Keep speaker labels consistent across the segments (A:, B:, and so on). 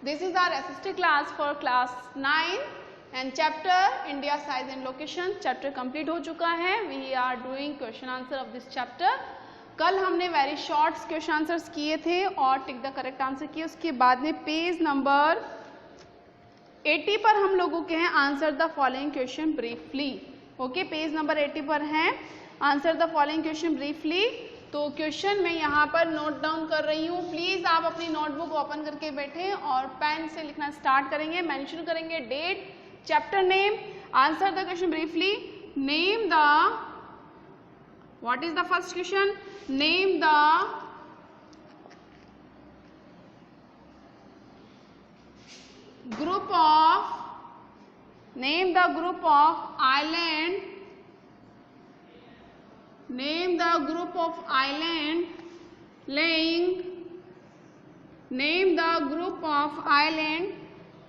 A: This is our SST class for class 9 and chapter India size and location. Chapter complete हो चुका है. We are doing question answer of this chapter. कल हमने very short question answers किए थे और tick the correct answer किए. उसके बाद में पेज नंबर 80 पर हम लोगों के हैं answer the following question briefly. Okay, page number 80 पर हैं answer the following question briefly. तो क्वेश्चन मैं यहाँ पर नोट डाउन कर रही हूँ. प्लीज़ आप अपनी नोटबुक ओपन करके बैठें और पेन से लिखना स्टार्ट करेंगे. मेंशन करेंगे date, chapter name, answer the question briefly. Name the, what is the first question? Name the group of, name the group of island, name the group of island laying, name the group of island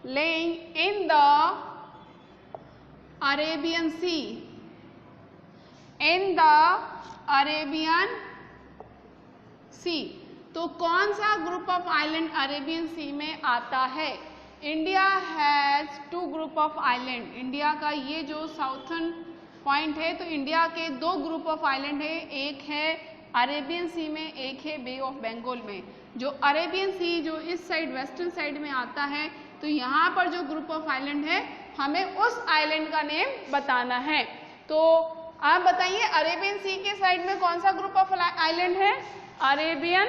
A: laying in the Arabian Sea, in the Arabian Sea. तो कौन सा group of island Arabian सी में आता है? India has 2 group of island. India का ये जो southern point है तो इंडिया के 2 ग्रुप ऑफ आइलैंड है. एक है अरेबियन सी में, एक है बे ऑफ बंगाल में. जो अरेबियन सी जो इस साइड वेस्टर्न साइड में आता है तो यहाँ पर जो ग्रुप ऑफ आइलैंड है हमें उस आइलैंड का नेम बताना है. तो आप बताइए अरेबियन सी के साइड में कौन सा ग्रुप ऑफ आइलैंड है? अरेबियन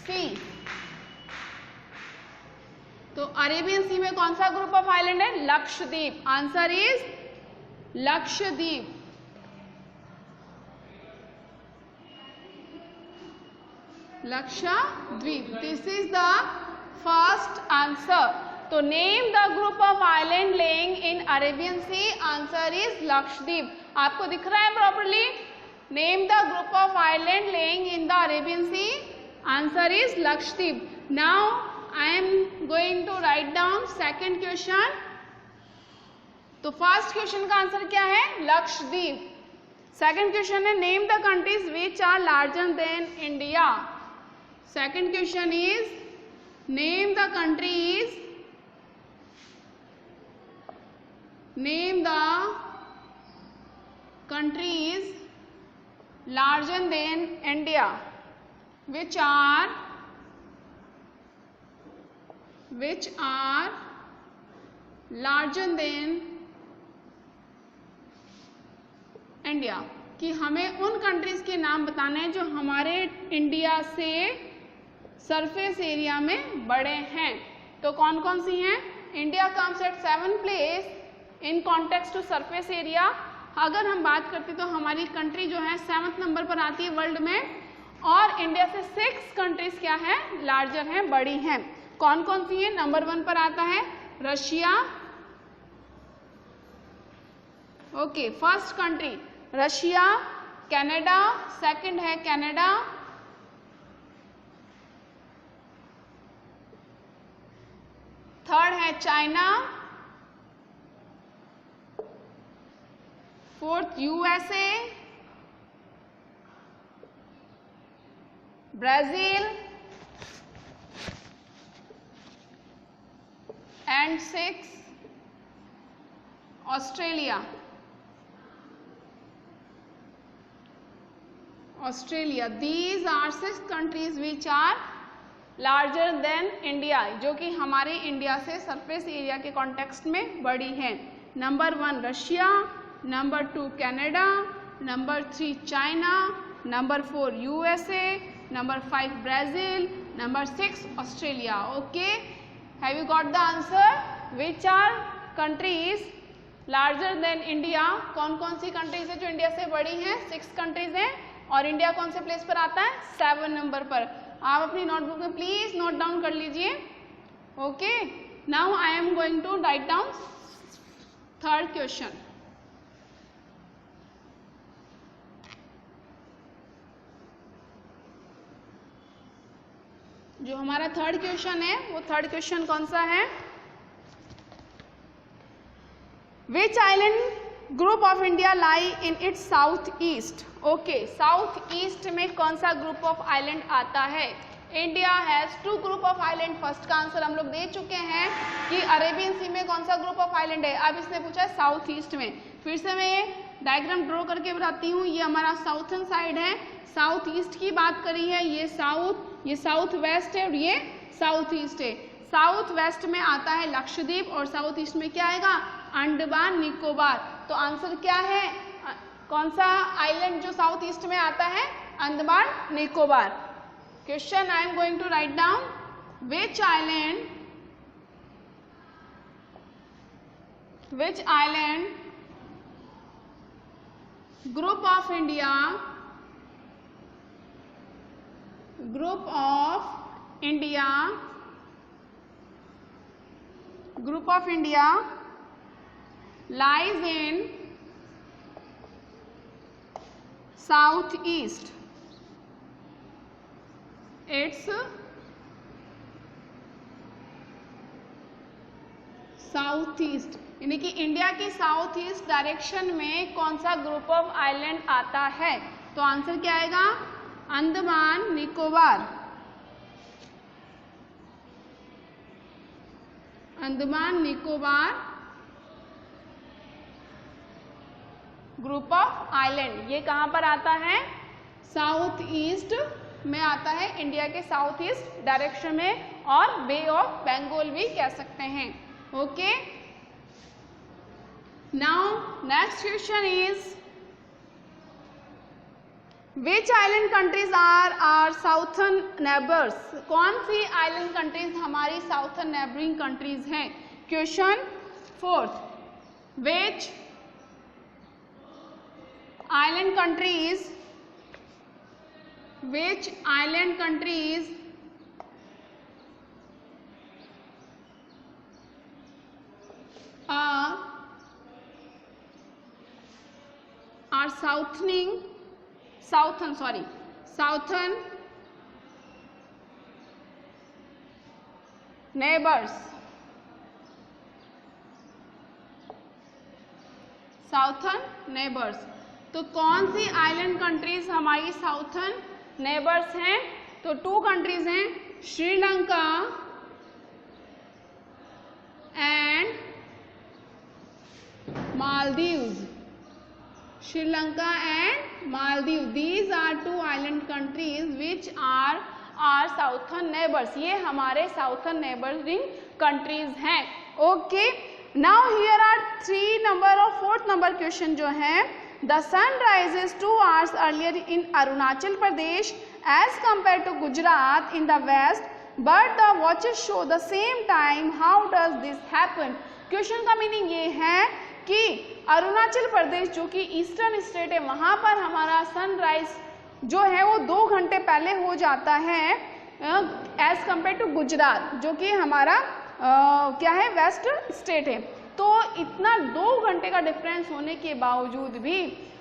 A: सी. तो अरेबियन सी में कौन सा ग्रुप ऑफ आइलैंड है? Lakshadweep. Answer is Lakshadweep. Lakshadweep. This is the first answer. तो name the group of island lying in Arabian sea. Answer is Lakshadweep. आपको दिख रहा है properly? Name the group of island lying in the Arabian sea. Answer is Lakshadweep. Now I am going to write down second question. तो first question का answer क्या है? Lakshadweep. Second question है name the countries which are larger than India. Second question is name the countries, name the countries larger than India which are larger than India. कि हमें उन countries के नाम बताने हैं जो हमारे इंडिया से सरफेस एरिया में बड़े हैं. तो कौन कौन सी हैं? India comes at 7th place in context to surface area. अगर हम बात करते तो हमारी कंट्री जो है 7th नंबर पर आती है वर्ल्ड में. और इंडिया से 6 कंट्रीज क्या है? लार्जर हैं, बड़ी हैं. कौन कौन सी है? नंबर 1 पर आता है Russia. Okay, first country Russia. Canada, second है कनाडा. थर्ड है China. Fourth USA, Brazil and 6 Australia. These are 6 countries which are larger than India, जो कि हमारे इंडिया से सरफेस एरिया के कॉन्टेक्स्ट में बड़ी हैं. Number 1 Russia, number 2 Canada, number 3 China, number 4 USA, number 5 Brazil, number 6 Australia. Okay, have you got the answer? Which are countries larger than India? कौन कौन सी कंट्रीज है जो इंडिया से बड़ी हैं? 6 कंट्रीज हैं. और इंडिया कौन से प्लेस पर आता है? 7 नंबर पर. आप अपनी नोटबुक में प्लीज नोट डाउन कर लीजिए. Okay, now I am going to write down third question. जो हमारा थर्ड क्वेश्चन है वो थर्ड क्वेश्चन कौन सा है? Which island group of India lie in its south east. Okay, south east में कौन सा ग्रुप ऑफ आइलैंड आता है? India has 2 group of island. First का आंसर हम लोग दे चुके हैं कि अरेबियन सी में कौन सा ग्रुप ऑफ आइलैंड है। अब इसने पूछा है साउथ ईस्ट में। फिर से मैं ये डायग्राम ड्रॉ करके बताती हूँ। ये हमारा साउथर्न साइड है, साउथ ईस्ट की बात करी है, ये साउथ वेस्ट है और ये साउथ ईस्ट है। साउथ वेस्ट में आता है लक्षद्वीप और साउथ ईस्ट में क्या आएगा, अंडमान निकोबार। तो आंसर क्या है, कौन सा आइलैंड जो साउथ ईस्ट में आता है, Andaman Nicobar. Question I am going to write down, which island group of India lies in southeast। It's southeast, यानी कि इंडिया की साउथ ईस्ट डायरेक्शन में कौन सा ग्रुप ऑफ आइलैंड आता है। तो आंसर क्या आएगा, Andaman Nicobar. Andaman Nicobar group of island, ये कहाँ पर आता है, साउथ ईस्ट में आता है, इंडिया के साउथ ईस्ट डायरेक्शन में, और बे ऑफ बंगाल भी कह सकते हैं। Okay, now next question is, which island countries are our southern neighbours. कौन सी आइलैंड कंट्रीज हमारी साउथर्न नेबरिंग कंट्रीज हैं। क्वेश्चन 4th, विच island countries are southern neighbors। Southern neighbours, तो कौन सी आइलैंड कंट्रीज हमारी साउथर्न नेबर्स हैं। तो 2 कंट्रीज हैं, Sri Lanka and Maldives. Sri Lanka and Maldive, these are 2 island countries which are southern neighbours. ये हमारे साउथर्न नेबरिंग कंट्रीज हैं। Okay, now here are 3 number और 4th नंबर क्वेश्चन जो है, the sun rises 2 hours earlier in Arunachal Pradesh as compared to Gujarat in the west, but the watches show the same time. How does this happen? Question का meaning ये है कि अरुणाचल प्रदेश जो कि eastern state है, वहाँ पर हमारा सनराइज जो है वो 2 घंटे पहले हो जाता है एज कंपेयर टू गुजरात जो कि हमारा क्या है, वेस्ट स्टेट है। तो इतना 2 घंटे का डिफरेंस होने के बावजूद भी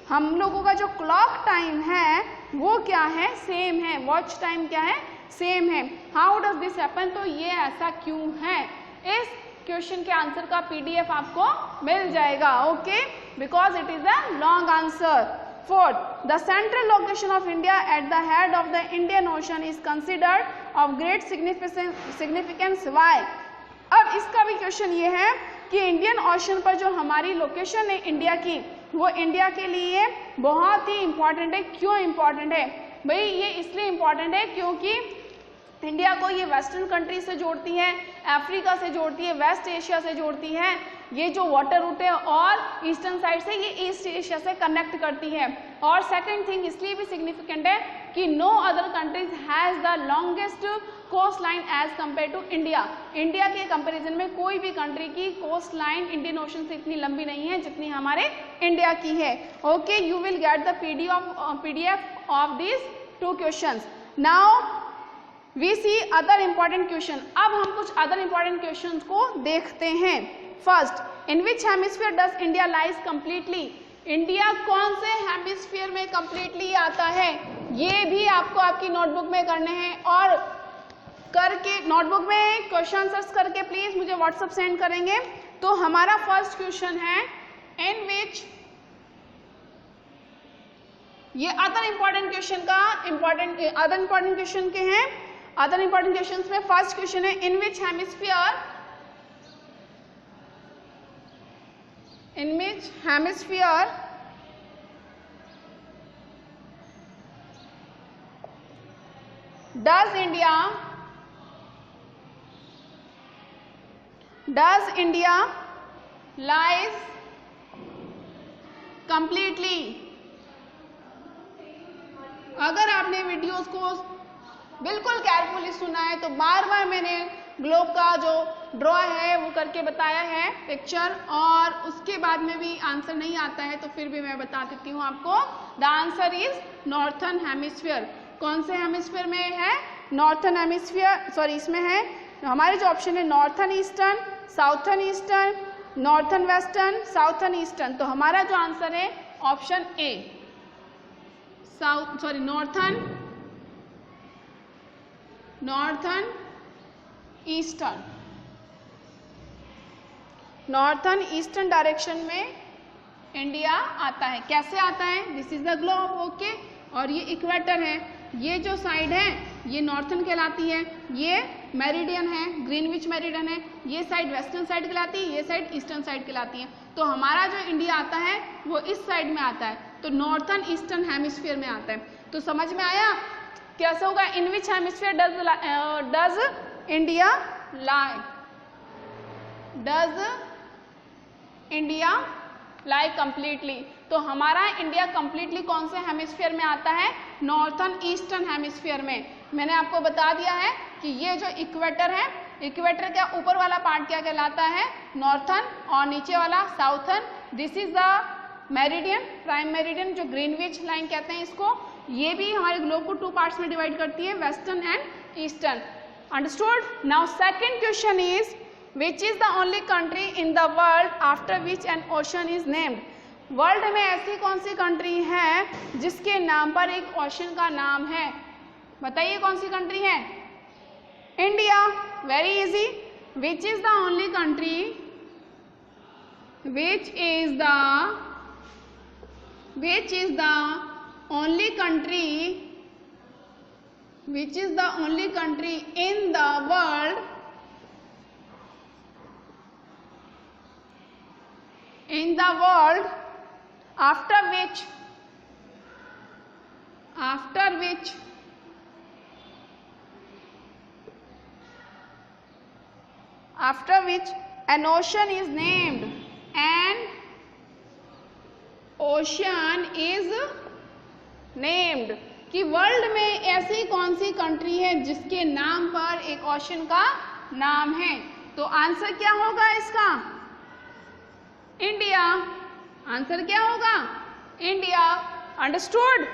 A: हम लोगों का जो क्लॉक टाइम है वो क्या है, सेम है। वॉच टाइम क्या है, सेम है। हाउ डज दिस हैपन, तो ये ऐसा क्यों है। इस क्वेश्चन के आंसर का PDF आपको मिल जाएगा। Okay, because it is a long answer. 4th, the central location of India at the head of the Indian Ocean is considered of great significance. Why? अब इसका भी क्वेश्चन ये है कि इंडियन ओशन पर जो हमारी लोकेशन है इंडिया की, वो इंडिया के लिए बहुत ही इम्पॉर्टेंट है। क्यों इम्पॉर्टेंट है भाई, ये इसलिए इम्पॉर्टेंट है क्योंकि इंडिया को ये वेस्टर्न कंट्री से जोड़ती है, अफ्रीका से जोड़ती है, वेस्ट एशिया से जोड़ती है। ये जो वाटर रूट है और ईस्टर्न साइड से ये ईस्ट एशिया से कनेक्ट करती है। और सेकंड थिंग इसलिए भी सिग्निफिकेंट है कि no other countries has the longest coast line as compare to India. India के कंपैरिजन में कोई भी कंट्री की कोस्ट लाइन इंडियन ओशन से इतनी लंबी नहीं है जितनी हमारे इंडिया की है। Okay, you will get the PDF of this 2 questions. Now we see other important question. अब हम कुछ अदर इम्पॉर्टेंट क्वेश्चंस को देखते हैं। First, in which hemisphere does India lies completely. India कौन से हेमिस्फीयर में कंप्लीटली आता है, ये भी आपको आपकी नोटबुक में करने हैं। और करके नोटबुक में क्वेश्चन आंसर्स करके प्लीज मुझे व्हाट्सएप सेंड करेंगे। तो हमारा फर्स्ट क्वेश्चन है, इन विच, ये अदर इम्पॉर्टेंट क्वेश्चन का अदर इम्पॉर्टेंट क्वेश्चन के हैं। अदर इंपॉर्टेंट क्वेश्चंस में फर्स्ट क्वेश्चन है, in which hemisphere does India lies completely. अगर आपने वीडियोस को बिल्कुल केयरफुली सुना है तो बार बार मैंने ग्लोब का जो ड्रॉ है वो करके बताया है पिक्चर, और उसके बाद में भी आंसर नहीं आता है तो फिर भी मैं बता देती हूँ आपको। The answer is northern hemisphere. कौन से हेमिस्फीयर में है? नॉर्थर्न हेमिस्फीयर, सॉरी इसमें है हमारे जो ऑप्शन है northern eastern, southern eastern, northern western, southern eastern. तो हमारा जो आंसर है option A, northern eastern. Northern eastern direction में इंडिया आता है। कैसे आता है? This is the globe, okay. और ये इक्वेटर है, ये जो साइड है ये नॉर्थर्न कहलाती है, ये मेरिडियन है, ग्रीनविच मेरिडियन है, ये साइड वेस्टर्न साइड कहलाती है, ये साइड ईस्टर्न साइड कहलाती है। तो हमारा जो इंडिया आता है वो इस साइड में आता है, तो नॉर्थर्न ईस्टर्न हेमिस्फीयर में आता है। तो समझ में आया कैसे होगा? In which hemisphere does India lie completely. तो हमारा इंडिया कंप्लीटली कौन से हेमिस्फीयर में आता है? नॉर्थर्न ईस्टर्न हेमिस्फीयर में। मैंने आपको बता दिया है कि ये जो इक्वेटर है, इक्वेटर का ऊपर वाला पार्ट क्या कहलाता है? नॉर्थर्न, और नीचे वाला southern. This is the meridian, prime meridian, जो ग्रीनविच लाइन कहते हैं इसको। ये भी हमारे ग्लोब को 2 पार्ट्स में डिवाइड करती है, western and eastern. Understood? Now second question is, which is the only country in the world after which N ocean is named? World में ऐसी कौन सी कंट्री है जिसके नाम पर एक ओशन का नाम है? बताइए कौन सी कंट्री है? India. Very easy. Which is the only country, which is the only country in the world after which an ocean is named? An ocean is named। कि वर्ल्ड में ऐसी कौन सी कंट्री है जिसके नाम पर एक ओशन का नाम है? तो आंसर क्या होगा इसका? इंडिया। आंसर क्या होगा? India. Understood?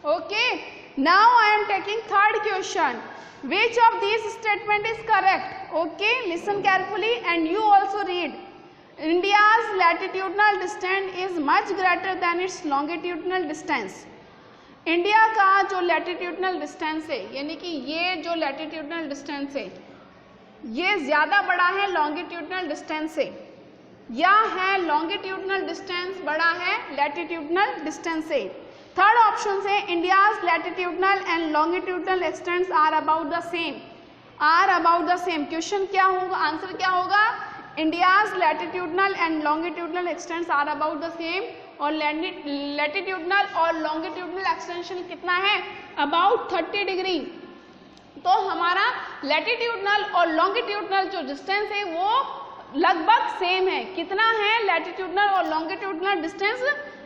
A: Okay. Now I am taking third question. Which of this statement is correct? Okay, listen carefully and you also read. India's latitudinal distance is much greater than it's longitudinal distance. India का जो latitudinal distance है, यानी कि ये जो latitudinal distance है ये ज़्यादा बड़ा है लॉन्गिट्यूडनल डिस्टेंस से, या है लॉन्गिट्यूडनल डिस्टेंस बड़ा है लैटिट्यूडनल डिस्टेंस से। थर्ड ऑप्शन है India's latitudinal and longitudinal extents are about the same. Question क्या होगा? आंसर क्या होगा? India's latitudinal and longitudinal extents are about the same, और लैटिट्यूडनल और लॉन्गिट्यूडनल एक्सटेंशन कितना है? About 30 degree. तो हमारा लैटिट्यूडनल और लॉन्गिट्यूडनल जो डिस्टेंस है वो लगभग सेम है। कितना है लैटिट्यूडनल और लॉन्गिट्यूडनल डिस्टेंस?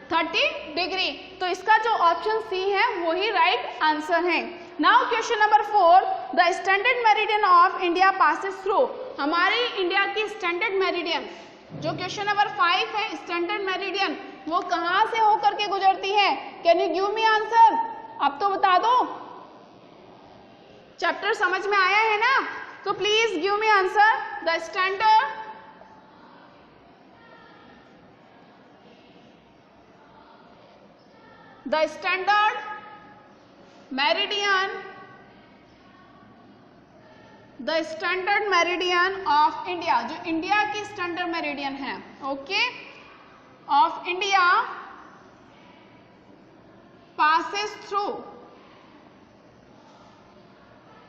A: 30 डिग्री। तो इसका जो ऑप्शन सी है वही राइट आंसर है। Now question number 4, the standard meridian of India passes through. हमारी इंडिया की स्टैंडर्ड मेरिडियन जो क्वेश्चन नंबर 5 है, स्टैंडर्ड मेरिडियन वो कहां से होकर के गुजरती है? Can you give me answer? अब तो बता दो, चैप्टर समझ में आया है ना? तो please give me answer. The standard meridian of India, जो इंडिया की स्टैंडर्ड मेरिडियन है, okay, of India passes through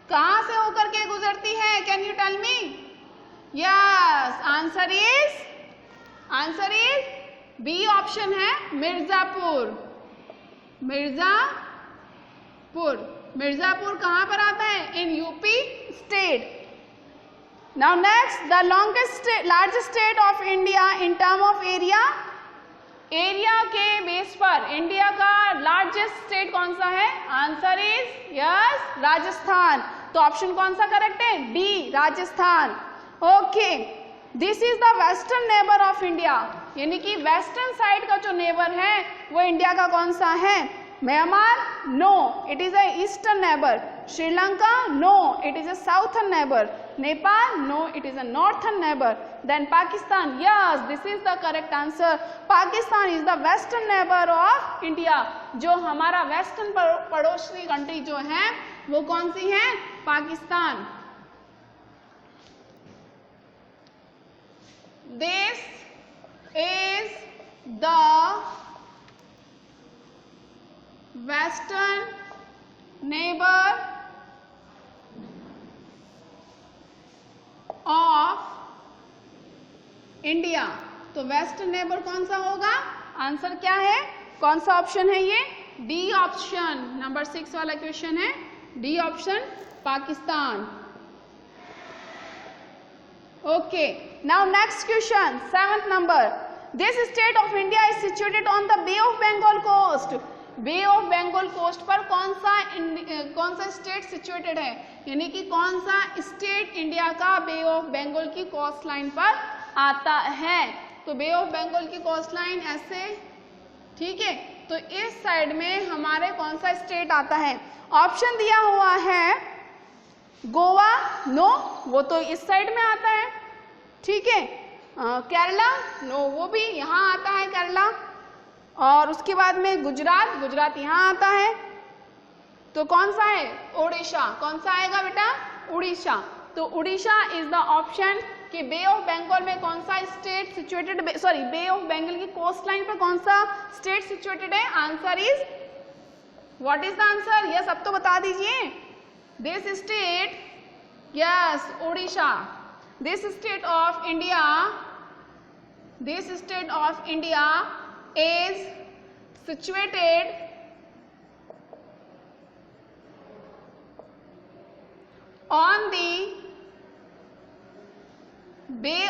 A: कहां से होकर के गुजरती है? Can you tell me? Yes, answer is B option है मिर्जापुर। मिर्जापुर कहां पर आता है? In UP state. Now next, the largest state of India in term of area. Area के बेस पर इंडिया का लार्जेस्ट स्टेट कौन सा है? Answer is yes, Rajasthan. तो ऑप्शन कौन सा करेक्ट है? D, Rajasthan. Okay, this is the western neighbour of India, यानी कि वेस्टर्न साइड का जो नेबर है वो इंडिया का कौन सा है? Myanmar? No, it is a eastern neighbour. Sri Lanka? No, it is a southern neighbour. Nepal? No, it is a northern neighbour. Then Pakistan? Yes, this is the correct answer. Pakistan is the western neighbour of India. जो हमारा western पड़ोसी country जो है वो कौन सी है? Pakistan. This is the western neighbor of India। तो western neighbour कौन सा होगा? आंसर क्या है? कौन सा ऑप्शन है ये? D option. नंबर 6 वाला क्वेश्चन है, D option, Pakistan. Okay, now next question, 7th number. This state of India is situated on the Bay of Bengal coast. Bay of Bengal coast पर कौन सा स्टेट सिचुएटेड है? यानी कि कौन सा स्टेट इंडिया का बे ऑफ बंगाल की कोस्ट लाइन पर आता है? तो बे ऑफ बंगाल की कोस्ट लाइन ऐसे, ठीक है, तो इस साइड में हमारे कौन सा स्टेट आता है? ऑप्शन दिया हुआ है गोवा? नो, वो तो इस साइड में आता है, ठीक है। केरला? नो, वो भी यहाँ आता है केरला। और उसके बाद में गुजरात यहाँ आता है। तो कौन सा है? उड़ीसा। कौन सा आएगा बेटा? उड़ीसा। तो उड़ीसा इज द ऑप्शन कि बे ऑफ बंगाल में कौन सा state situated, bay of Bengal की कोस्ट लाइन पर कौन सा स्टेट सिचुएटेड है? Answer is, what is the answer? Yes, अब तो बता दीजिए। This state, yes, Odisha. This state of India is situated on the Bay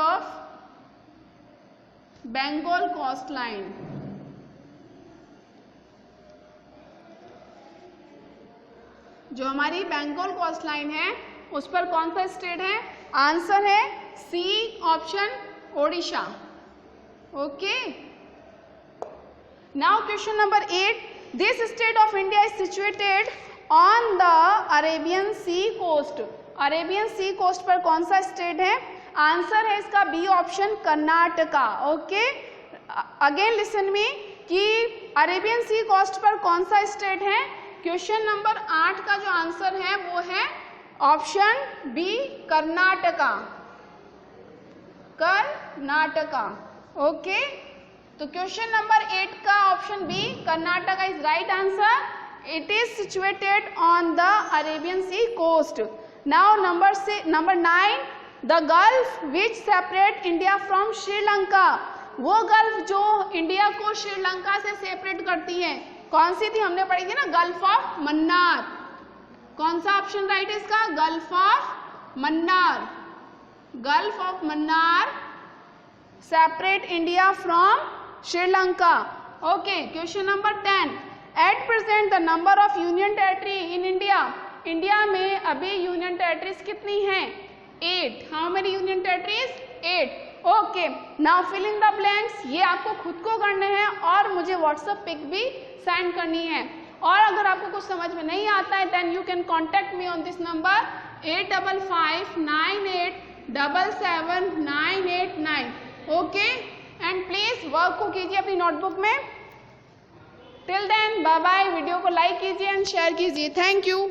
A: of Bengal coastline. जो हमारी बंगाल कोस्ट लाइन है उस पर कौन सा स्टेट है? आंसर है C option, Odisha. Okay, now question number 8, this state of India is situated on the Arabian sea coast. Arabian sea coast पर कौन सा स्टेट है? आंसर है इसका B option, Karnataka. Okay, again listen me कि अरेबियन सी कोस्ट पर कौन सा स्टेट है? क्वेश्चन नंबर 8 का जो आंसर है वो है ऑप्शन बी, कर्नाटका। ओके, तो क्वेश्चन नंबर 8 का option B, Karnataka is right answer. It is situated on the Arabian sea coast. Now number 9, the gulf which separate India from Sri Lanka. वो गल्फ जो इंडिया को श्रीलंका से सेपरेट करती है कौन सी थी? हमने पढ़ी थी ना, गल्फ ऑफ मन्नार। कौन सा ऑप्शन राइट है इसका? Gulf of Mannar. Gulf of Mannar separate India from Sri Lanka. Okay, question number 10, at present the number of union territory in India. India में अभी यूनियन टेरिटरीज कितनी हैं? 8। How many union territories? 8। Okay, now fill in the blanks. ये आपको खुद को करने हैं और मुझे व्हाट्सएप पिक भी सेंड करनी है। और अगर आपको कुछ समझ में नहीं आता है then you can contact me on this number 8559877989। Okay, and please work को कीजिए अपनी नोटबुक में। Till then bye bye. Video को लाइक कीजिए एंड शेयर कीजिए। Thank you.